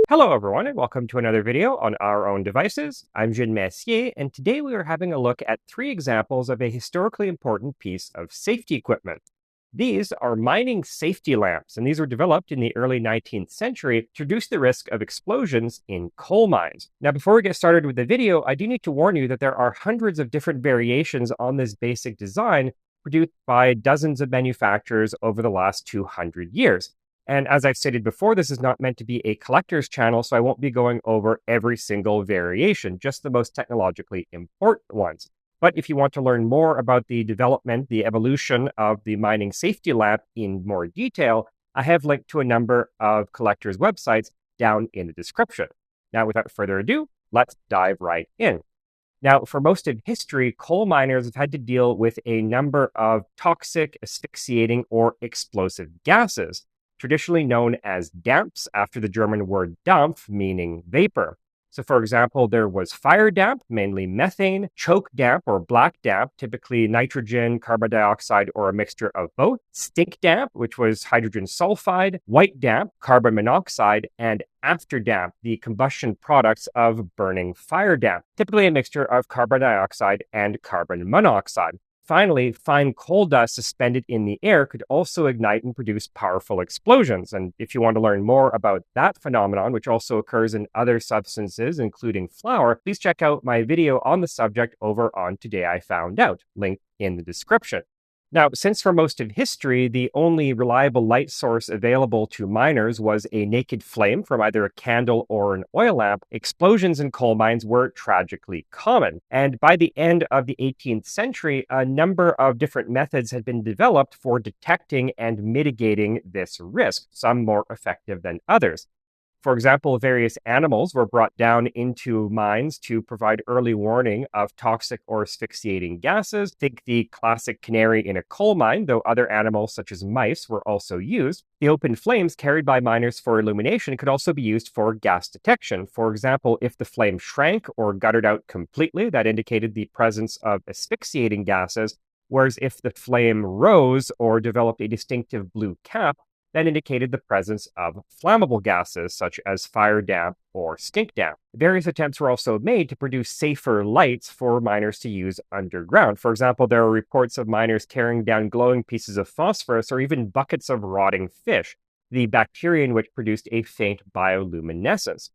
Hello everyone and welcome to another video on our own devices. I'm Jean Messier and today we are having a look at 3 examples of a historically important piece of safety equipment. These are mining safety lamps, and these were developed in the early 19th century to reduce the risk of explosions in coal mines. Now before we get started with the video, I do need to warn you that there are hundreds of different variations on this basic design produced by dozens of manufacturers over the last 200 years. And as I've stated before, this is not meant to be a collector's channel, so I won't be going over every single variation, just the most technologically important ones. But if you want to learn more about the development, the evolution of the mining safety lamp in more detail, I have linked to a number of collectors' websites down in the description. Now, without further ado, let's dive right in. Now, for most of history, coal miners have had to deal with a number of toxic, asphyxiating, or explosive gases, traditionally known as damps, after the German word Dampf, meaning vapor. So for example, there was fire damp, mainly methane, choke damp or black damp, typically nitrogen, carbon dioxide, or a mixture of both, stink damp, which was hydrogen sulfide, white damp, carbon monoxide, and after damp, the combustion products of burning fire damp, typically a mixture of carbon dioxide and carbon monoxide. Finally, fine coal dust suspended in the air could also ignite and produce powerful explosions. And if you want to learn more about that phenomenon, which also occurs in other substances, including flour, please check out my video on the subject over on Today I Found Out, linked in the description. Now, since for most of history, the only reliable light source available to miners was a naked flame from either a candle or an oil lamp, explosions in coal mines were tragically common. And by the end of the 18th century, a number of different methods had been developed for detecting and mitigating this risk, some more effective than others. For example, various animals were brought down into mines to provide early warning of toxic or asphyxiating gases. Think the classic canary in a coal mine, though other animals such as mice were also used. The open flames carried by miners for illumination could also be used for gas detection. For example, if the flame shrank or guttered out completely, that indicated the presence of asphyxiating gases, whereas if the flame rose or developed a distinctive blue cap, that indicated the presence of flammable gases such as fire damp or stink damp. Various attempts were also made to produce safer lights for miners to use underground. For example, there are reports of miners tearing down glowing pieces of phosphorus or even buckets of rotting fish, the bacteria in which produced a faint bioluminescence.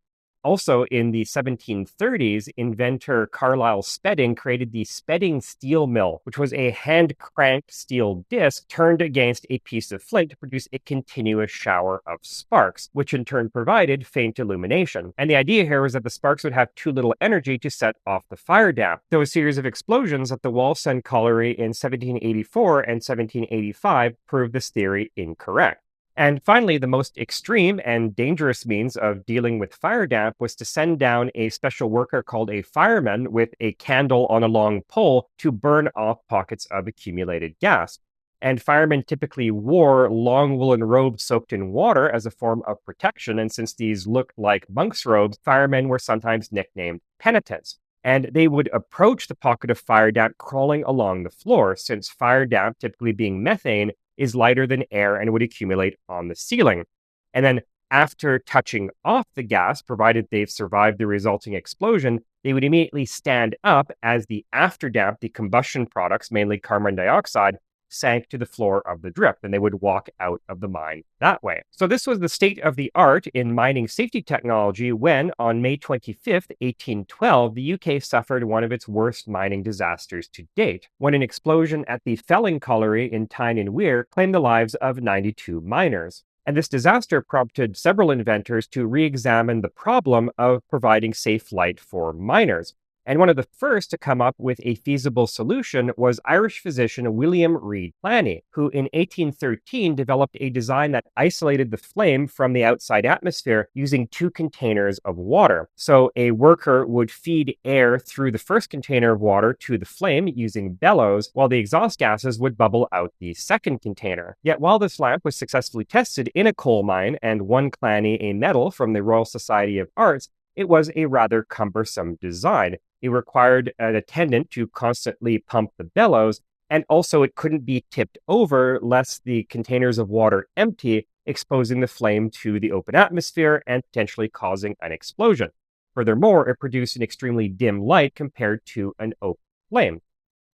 Also, in the 1730s, inventor Carlisle Spedding created the Spedding steel mill, which was a hand-cranked steel disc turned against a piece of flint to produce a continuous shower of sparks, which in turn provided faint illumination. And the idea here was that the sparks would have too little energy to set off the fire damp. Though a series of explosions at the Wallsend Colliery in 1784 and 1785 proved this theory incorrect. And finally, the most extreme and dangerous means of dealing with fire damp was to send down a special worker called a fireman with a candle on a long pole to burn off pockets of accumulated gas. And firemen typically wore long woolen robes soaked in water as a form of protection, and since these looked like monks' robes, firemen were sometimes nicknamed penitents. And they would approach the pocket of fire damp crawling along the floor, since fire damp, typically being methane, is lighter than air and would accumulate on the ceiling. And then after touching off the gas, provided they've survived the resulting explosion, they would immediately stand up as the afterdamp, the combustion products, mainly carbon dioxide, sank to the floor of the drift, and they would walk out of the mine that way. So this was the state of the art in mining safety technology when, on May 25th, 1812, the UK suffered one of its worst mining disasters to date, when an explosion at the Felling Colliery in Tyne and Wear claimed the lives of 92 miners. And this disaster prompted several inventors to re-examine the problem of providing safe light for miners. And one of the first to come up with a feasible solution was Irish physician William Reid Clanny, who in 1813 developed a design that isolated the flame from the outside atmosphere using 2 containers of water. So a worker would feed air through the first container of water to the flame using bellows, while the exhaust gases would bubble out the second container. Yet while this lamp was successfully tested in a coal mine and won Clanny a medal from the Royal Society of Arts, it was a rather cumbersome design. It required an attendant to constantly pump the bellows, and also it couldn't be tipped over lest the containers of water empty exposing the flame to the open atmosphere and potentially causing an explosion. Furthermore, it produced an extremely dim light compared to an open flame.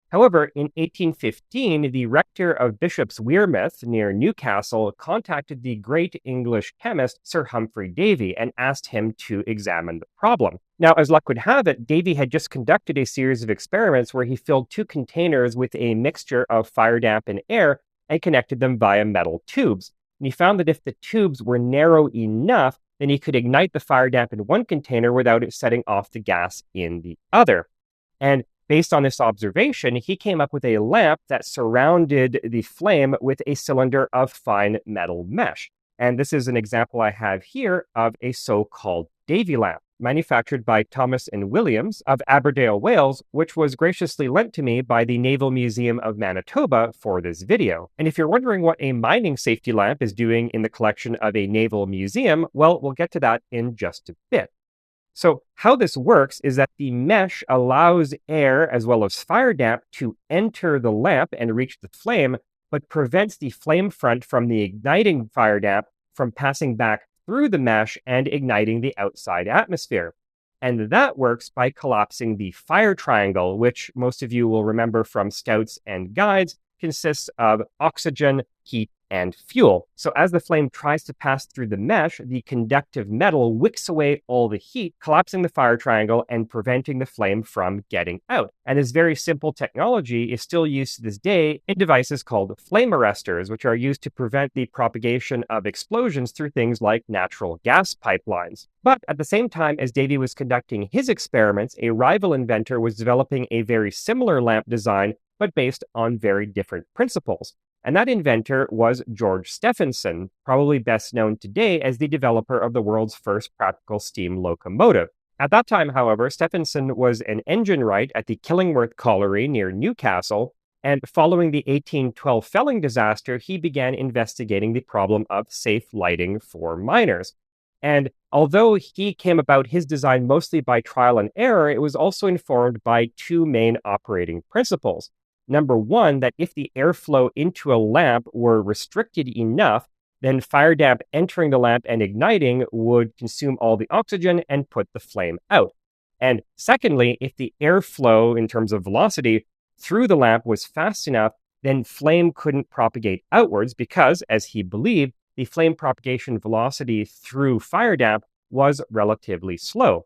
However, in 1815, the rector of Bishop's Wearmouth near Newcastle contacted the great English chemist Sir Humphry Davy and asked him to examine the problem. Now, as luck would have it, Davy had just conducted a series of experiments where he filled two containers with a mixture of fire damp and air and connected them via metal tubes. And he found that if the tubes were narrow enough, then he could ignite the fire damp in one container without it setting off the gas in the other. And based on this observation, he came up with a lamp that surrounded the flame with a cylinder of fine metal mesh. And this is an example I have here of a so-called Davy Lamp, manufactured by Thomas and Williams of Aberdale, Wales, which was graciously lent to me by the Naval Museum of Manitoba for this video. And if you're wondering what a mining safety lamp is doing in the collection of a naval museum, well, we'll get to that in just a bit. So how this works is that the mesh allows air as well as fire damp to enter the lamp and reach the flame, but prevents the flame front from the igniting fire damp from passing back through the mesh and igniting the outside atmosphere. And that works by collapsing the fire triangle, which most of you will remember from Scouts and Guides, consists of oxygen, heat, and fuel. So as the flame tries to pass through the mesh, the conductive metal wicks away all the heat, collapsing the fire triangle and preventing the flame from getting out. And this very simple technology is still used to this day in devices called flame arresters, which are used to prevent the propagation of explosions through things like natural gas pipelines. But at the same time as Davy was conducting his experiments, a rival inventor was developing a very similar lamp design, but based on very different principles. And that inventor was George Stef-enson, probably best known today as the developer of the world's first practical steam locomotive. At that time, however, Stef-enson was an engine wright at the Killingworth Colliery near Newcastle, and following the 1812 felling disaster, he began investigating the problem of safe lighting for miners. And although he came about his design mostly by trial and error, it was also informed by two main operating principles. Number one, that if the airflow into a lamp were restricted enough, then fire damp entering the lamp and igniting would consume all the oxygen and put the flame out. And secondly, if the airflow in terms of velocity through the lamp was fast enough, then flame couldn't propagate outwards because, as he believed, the flame propagation velocity through fire damp was relatively slow.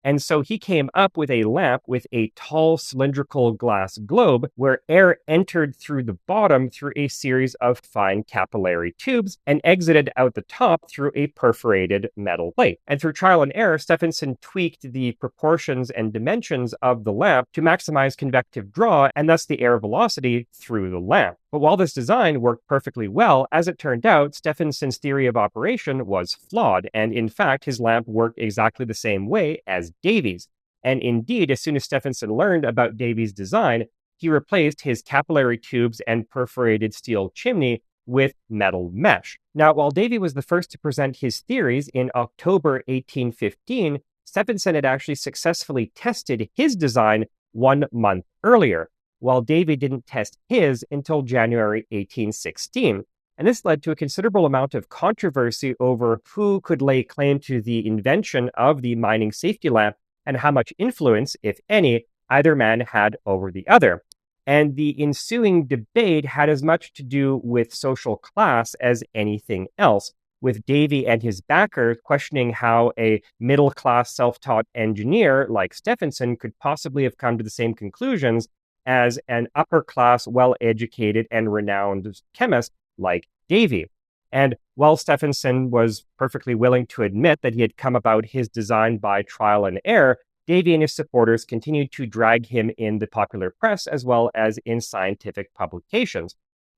And so he came up with a lamp with a tall cylindrical glass globe where air entered through the bottom through a series of fine capillary tubes and exited out the top through a perforated metal plate. And through trial and error, Stef-enson tweaked the proportions and dimensions of the lamp to maximize convective draw and thus the air velocity through the lamp. But while this design worked perfectly well, as it turned out, Stef-enson's theory of operation was flawed, and in fact, his lamp worked exactly the same way as Davy's. And indeed, as soon as Stef-enson learned about Davy's design, he replaced his capillary tubes and perforated steel chimney with metal mesh. Now, while Davy was the first to present his theories in October 1815, Stef-enson had actually successfully tested his design 1 month earlier, while Davy didn't test his until January 1816. And this led to a considerable amount of controversy over who could lay claim to the invention of the mining safety lamp and how much influence, if any, either man had over the other. And the ensuing debate had as much to do with social class as anything else, with Davy and his backers questioning how a middle-class self-taught engineer like Stef-enson could possibly have come to the same conclusions as an upper-class, well-educated, and renowned chemist like Davy. And while Stef-enson was perfectly willing to admit that he had come about his design by trial and error, Davy and his supporters continued to drag him in the popular press as well as in scientific publications.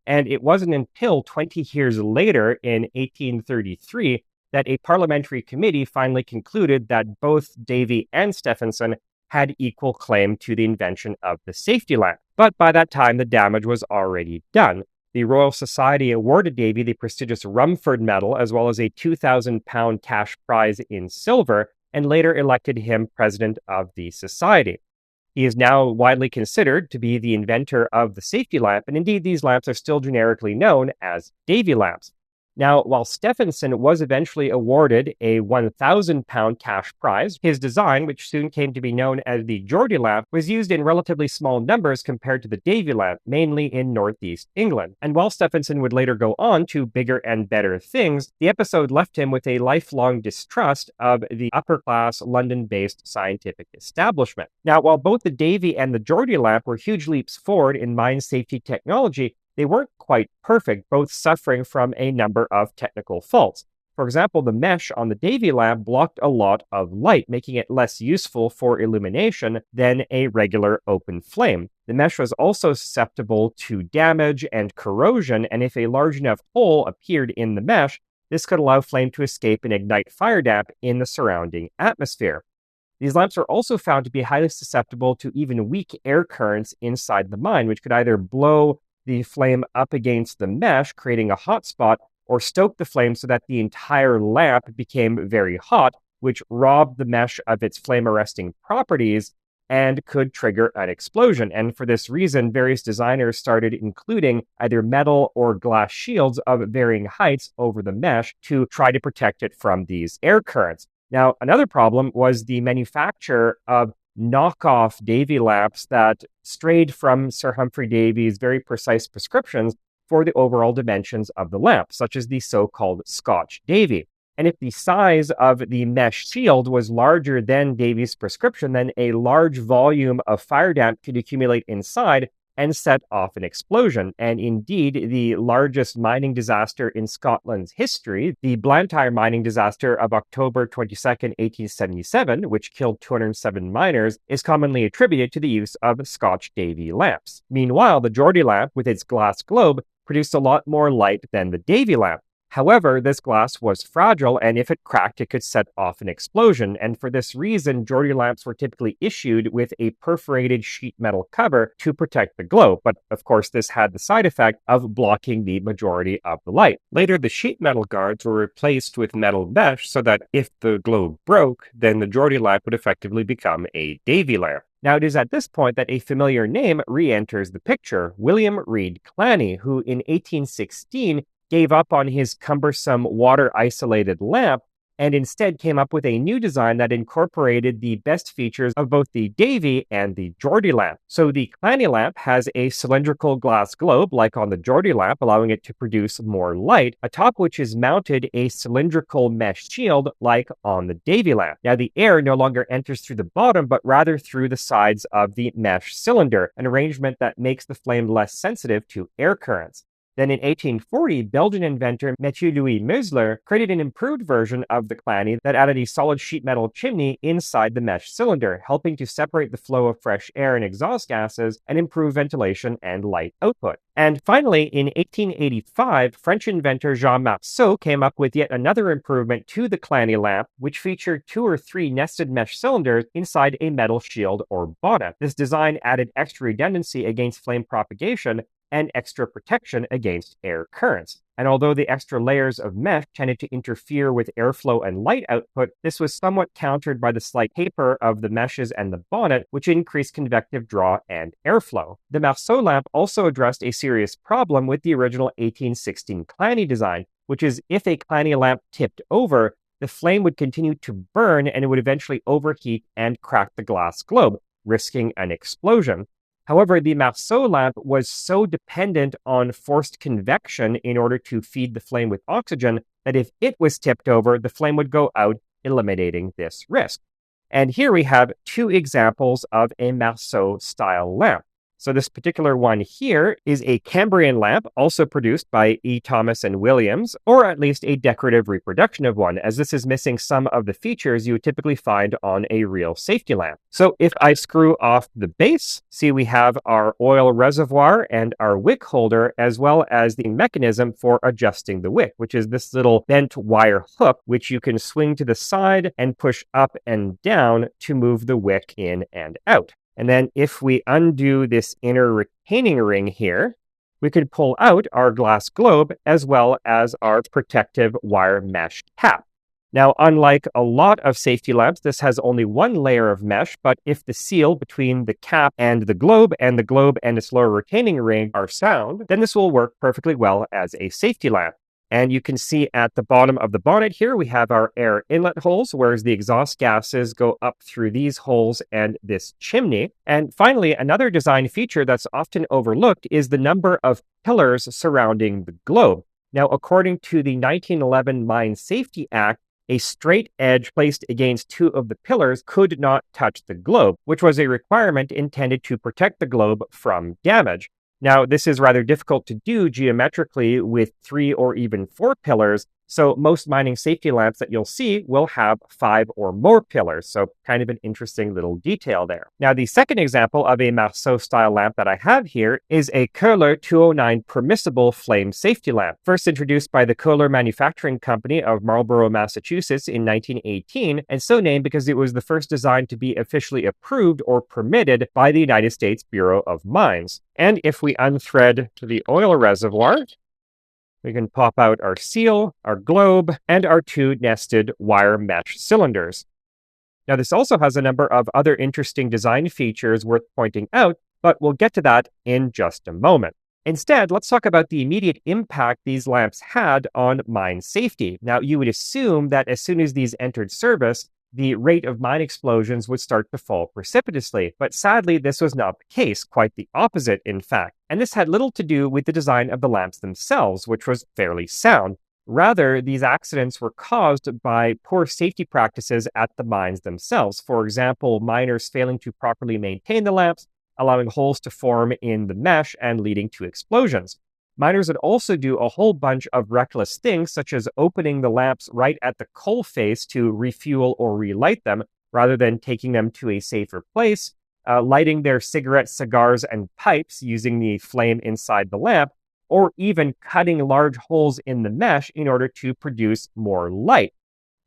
And it wasn't until 20 years later, in 1833, that a parliamentary committee finally concluded that both Davy and Stef-enson had equal claim to the invention of the safety lamp. But by that time, the damage was already done. The Royal Society awarded Davy the prestigious Rumford Medal, as well as a £2,000 cash prize in silver, and later elected him president of the society. He is now widely considered to be the inventor of the safety lamp, and indeed these lamps are still generically known as Davy lamps. Now, while Stef-enson was eventually awarded a £1,000 cash prize, his design, which soon came to be known as the Geordie lamp, was used in relatively small numbers compared to the Davy lamp, mainly in northeast England. And while Stef-enson would later go on to bigger and better things, the episode left him with a lifelong distrust of the upper-class London-based scientific establishment. Now, while both the Davy and the Geordie lamp were huge leaps forward in mine safety technology, they weren't quite perfect, both suffering from a number of technical faults. For example, the mesh on the Davy lamp blocked a lot of light, making it less useful for illumination than a regular open flame. The mesh was also susceptible to damage and corrosion, and if a large enough hole appeared in the mesh, this could allow flame to escape and ignite fire damp in the surrounding atmosphere. These lamps are also found to be highly susceptible to even weak air currents inside the mine, which could either blow the flame up against the mesh, creating a hot spot, or stoke the flame so that the entire lamp became very hot, which robbed the mesh of its flame-arresting properties and could trigger an explosion. And for this reason, various designers started including either metal or glass shields of varying heights over the mesh to try to protect it from these air currents. Now, another problem was the manufacture of knockoff Davy lamps that strayed from Sir Humphrey Davy's very precise prescriptions for the overall dimensions of the lamp, such as the so-called Scotch Davy. And if the size of the mesh shield was larger than Davy's prescription, then a large volume of fire damp could accumulate inside and set off an explosion. And indeed, the largest mining disaster in Scotland's history, the Blantyre mining disaster of October 22nd, 1877, which killed 207 miners, is commonly attributed to the use of Scotch Davy lamps. Meanwhile, the Geordie lamp, with its glass globe, produced a lot more light than the Davy lamp. However, this glass was fragile, and if it cracked, it could set off an explosion. And for this reason, Geordie lamps were typically issued with a perforated sheet metal cover to protect the globe. But of course, this had the side effect of blocking the majority of the light. Later, the sheet metal guards were replaced with metal mesh so that if the globe broke, then the Geordie lamp would effectively become a Davy lamp. Now, it is at this point that a familiar name re-enters the picture, William Reid Clanny, who in 1816 gave up on his cumbersome water-isolated lamp and instead came up with a new design that incorporated the best features of both the Davy and the Geordie lamp. So the Clanny lamp has a cylindrical glass globe, like on the Geordie lamp, allowing it to produce more light, atop which is mounted a cylindrical mesh shield, like on the Davy lamp. Now, the air no longer enters through the bottom, but rather through the sides of the mesh cylinder, an arrangement that makes the flame less sensitive to air currents. Then in 1840, Belgian inventor Mathieu-Louis Meuseler created an improved version of the Clanny that added a solid sheet metal chimney inside the mesh cylinder, helping to separate the flow of fresh air and exhaust gases and improve ventilation and light output. And finally, in 1885, French inventor Jean Marsaut came up with yet another improvement to the Clanny lamp, which featured 2 or 3 nested mesh cylinders inside a metal shield or bonnet. This design added extra redundancy against flame propagation and extra protection against air currents. And although the extra layers of mesh tended to interfere with airflow and light output, this was somewhat countered by the slight taper of the meshes and the bonnet, which increased convective draw and airflow. The Marsaut lamp also addressed a serious problem with the original 1816 Clanny design, which is if a Clanny lamp tipped over, the flame would continue to burn and it would eventually overheat and crack the glass globe, risking an explosion. However, the Marsaut lamp was so dependent on forced convection in order to feed the flame with oxygen that if it was tipped over, the flame would go out, eliminating this risk. And here we have 2 examples of a Marsaut-style lamp. So this particular one here is a Cambrian lamp, also produced by E. Thomas and Williams, or at least a decorative reproduction of one, as this is missing some of the features you would typically find on a real safety lamp. So if I screw off the base, see we have our oil reservoir and our wick holder, as well as the mechanism for adjusting the wick, which is this little bent wire hook, which you can swing to the side and push up and down to move the wick in and out. And then if we undo this inner retaining ring here, we could pull out our glass globe as well as our protective wire mesh cap. Now, unlike a lot of safety lamps, this has only one layer of mesh, but if the seal between the cap and the globe and its lower retaining ring are sound, then this will work perfectly well as a safety lamp. And you can see at the bottom of the bonnet here, we have our air inlet holes, whereas the exhaust gases go up through these holes and this chimney. And finally, another design feature that's often overlooked is the number of pillars surrounding the globe. Now, according to the 1911 Mine Safety Act, a straight edge placed against two of the pillars could not touch the globe, which was a requirement intended to protect the globe from damage. Now, this is rather difficult to do geometrically with 3 or even 4 pillars, so most mining safety lamps that you'll see will have 5 or more pillars, so kind of an interesting little detail there. Now, the second example of a Marsaut-style lamp that I have here is a Koehler 209 permissible flame safety lamp, first introduced by the Koehler Manufacturing Company of Marlborough, Massachusetts in 1918, and so named because it was the first design to be officially approved or permitted by the United States Bureau of Mines. And if we unthread the oil reservoir, we can pop out our seal, our globe, and our 2 nested wire mesh cylinders. Now, this also has a number of other interesting design features worth pointing out, but we'll get to that in just a moment. Instead, let's talk about the immediate impact these lamps had on mine safety. Now, you would assume that as soon as these entered service, the rate of mine explosions would start to fall precipitously. But sadly, this was not the case, quite the opposite, in fact. And this had little to do with the design of the lamps themselves, which was fairly sound. Rather, these accidents were caused by poor safety practices at the mines themselves. For example, miners failing to properly maintain the lamps, allowing holes to form in the mesh and leading to explosions. Miners would also do a whole bunch of reckless things, such as opening the lamps right at the coal face to refuel or relight them, rather than taking them to a safer place, lighting their cigarettes, cigars, and pipes using the flame inside the lamp, or even cutting large holes in the mesh in order to produce more light.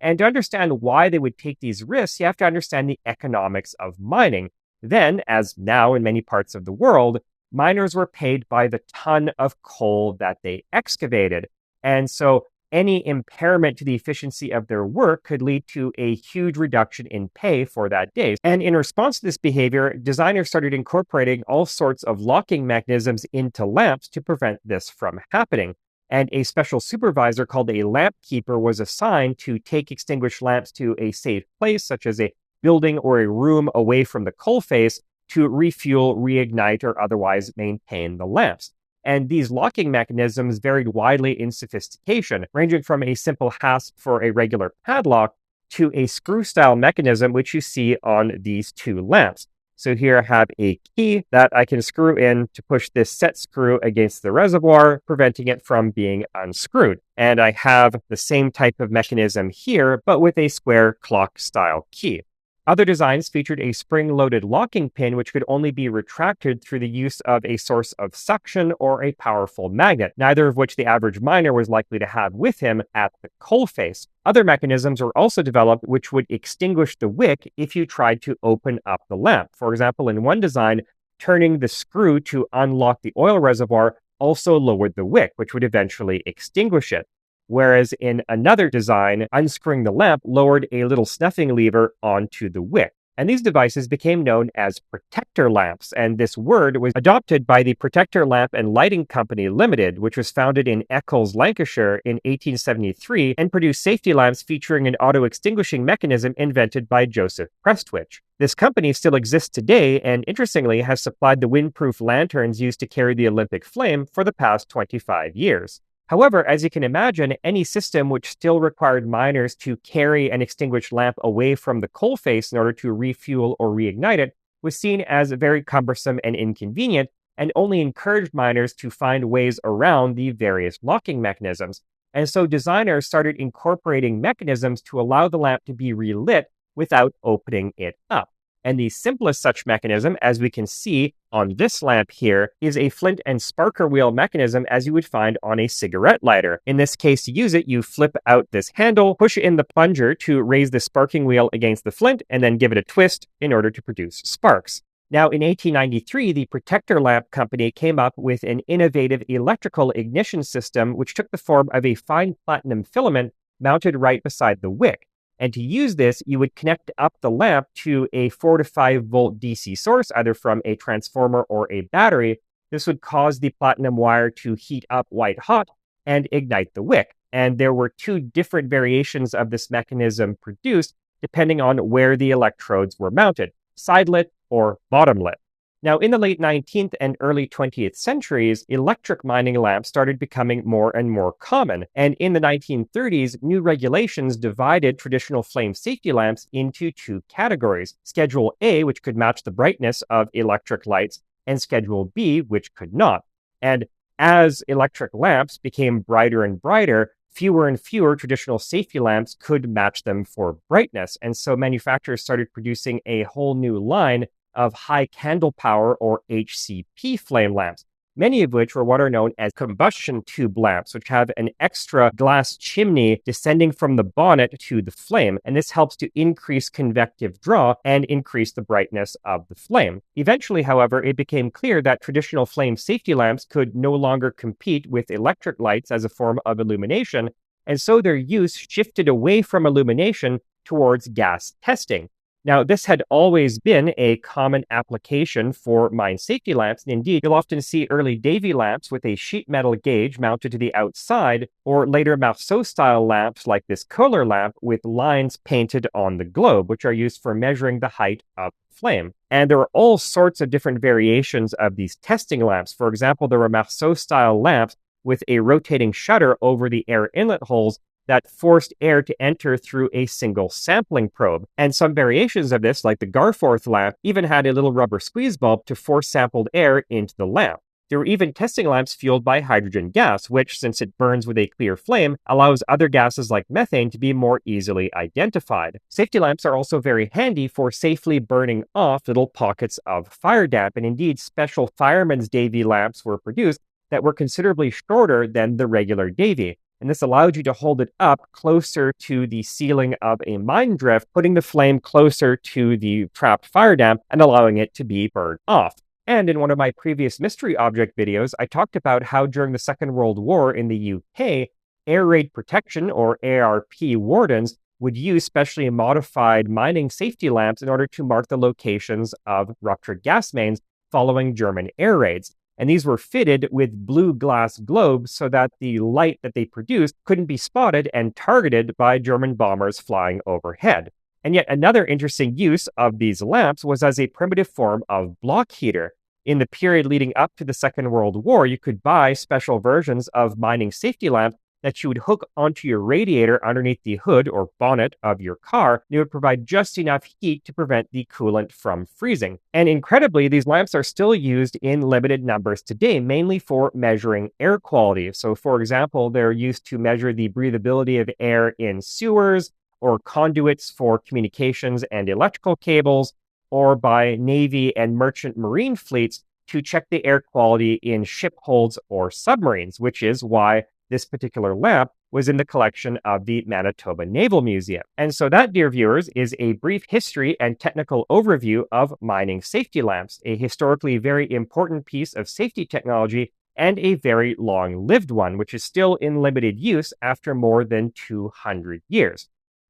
And to understand why they would take these risks, you have to understand the economics of mining. Then, as now in many parts of the world, miners were paid by the ton of coal that they excavated. And so any impairment to the efficiency of their work could lead to a huge reduction in pay for that day. And in response to this behavior, designers started incorporating all sorts of locking mechanisms into lamps to prevent this from happening. And a special supervisor called a lamp keeper was assigned to take extinguished lamps to a safe place, such as a building or a room away from the coal face, to refuel, reignite, or otherwise maintain the lamps. And these locking mechanisms varied widely in sophistication, ranging from a simple hasp for a regular padlock to a screw-style mechanism, which you see on these 2 lamps. So here I have a key that I can screw in to push this set screw against the reservoir, preventing it from being unscrewed. And I have the same type of mechanism here, but with a square clock-style key. Other designs featured a spring-loaded locking pin, which could only be retracted through the use of a source of suction or a powerful magnet, neither of which the average miner was likely to have with him at the coalface. Other mechanisms were also developed which would extinguish the wick if you tried to open up the lamp. For example, in one design, turning the screw to unlock the oil reservoir also lowered the wick, which would eventually extinguish it. Whereas in another design, unscrewing the lamp lowered a little snuffing lever onto the wick. And these devices became known as protector lamps, and this word was adopted by the Protector Lamp and Lighting Company Limited, which was founded in Eccles, Lancashire in 1873 and produced safety lamps featuring an auto-extinguishing mechanism invented by Joseph Prestwich. This company still exists today and, interestingly, has supplied the windproof lanterns used to carry the Olympic flame for the past 25 years. However, as you can imagine, any system which still required miners to carry an extinguished lamp away from the coalface in order to refuel or reignite it was seen as very cumbersome and inconvenient, and only encouraged miners to find ways around the various locking mechanisms. And so designers started incorporating mechanisms to allow the lamp to be relit without opening it up. And the simplest such mechanism, as we can see on this lamp here, is a flint and sparker wheel mechanism as you would find on a cigarette lighter. In this case, to use it, you flip out this handle, push in the plunger to raise the sparking wheel against the flint, and then give it a twist in order to produce sparks. Now, in 1893, the Protector Lamp Company came up with an innovative electrical ignition system which took the form of a fine platinum filament mounted right beside the wick. And to use this, you would connect up the lamp to a 4 to 5 volt DC source, either from a transformer or a battery. This would cause the platinum wire to heat up white hot and ignite the wick. and there were two different variations of this mechanism produced depending on where the electrodes were mounted, side-lit or bottom-lit. Now, in the late 19th and early 20th centuries, electric mining lamps started becoming more and more common. And in the 1930s, new regulations divided traditional flame safety lamps into two categories: Schedule A, which could match the brightness of electric lights, and Schedule B, which could not. And as electric lamps became brighter and brighter, fewer and fewer traditional safety lamps could match them for brightness. And so manufacturers started producing a whole new line of high candle power, or HCP, flame lamps, many of which were what are known as combustion tube lamps, which have an extra glass chimney descending from the bonnet to the flame, and this helps to increase convective draw and increase the brightness of the flame. Eventually, however, it became clear that traditional flame safety lamps could no longer compete with electric lights as a form of illumination, and so their use shifted away from illumination towards gas testing. Now, this had always been a common application for mine safety lamps, and indeed, you'll often see early Davy lamps with a sheet metal gauge mounted to the outside, or later Marsaut-style lamps like this Koehler lamp with lines painted on the globe, which are used for measuring the height of flame. And there are all sorts of different variations of these testing lamps. For example, there were Marsaut-style lamps with a rotating shutter over the air inlet holes that forced air to enter through a single sampling probe. And some variations of this, like the Garforth lamp, even had a little rubber squeeze bulb to force sampled air into the lamp. There were even testing lamps fueled by hydrogen gas, which, since it burns with a clear flame, allows other gases like methane to be more easily identified. Safety lamps are also very handy for safely burning off little pockets of fire damp, and indeed, special firemen's Davy lamps were produced that were considerably shorter than the regular Davy. And this allowed you to hold it up closer to the ceiling of a mine drift, putting the flame closer to the trapped fire damp and allowing it to be burned off. And in one of my previous mystery object videos, I talked about how during the Second World War in the UK, Air Raid Protection, or ARP wardens, would use specially modified mining safety lamps in order to mark the locations of ruptured gas mains following German air raids. And these were fitted with blue glass globes so that the light that they produced couldn't be spotted and targeted by German bombers flying overhead. And yet another interesting use of these lamps was as a primitive form of block heater. In the period leading up to the Second World War, you could buy special versions of mining safety lamps that you would hook onto your radiator underneath the hood or bonnet of your car. And it would provide just enough heat to prevent the coolant from freezing. And incredibly, these lamps are still used in limited numbers today, mainly for measuring air quality. So for example, they're used to measure the breathability of air in sewers, or conduits for communications and electrical cables, or by Navy and merchant marine fleets to check the air quality in ship holds or submarines, which is why this particular lamp was in the collection of the Manitoba Naval Museum. And so that, dear viewers, is a brief history and technical overview of mining safety lamps, a historically very important piece of safety technology and a very long-lived one, which is still in limited use after more than 200 years.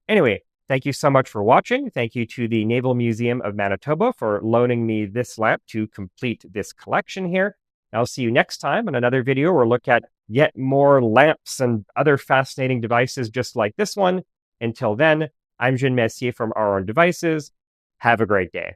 Anyway, thank you so much for watching. Thank you to the Naval Museum of Manitoba for loaning me this lamp to complete this collection here. I'll see you next time on another video where we'll look at yet more lamps and other fascinating devices just like this one. Until then, I'm Jean Messier from Our Own Devices. Have a great day.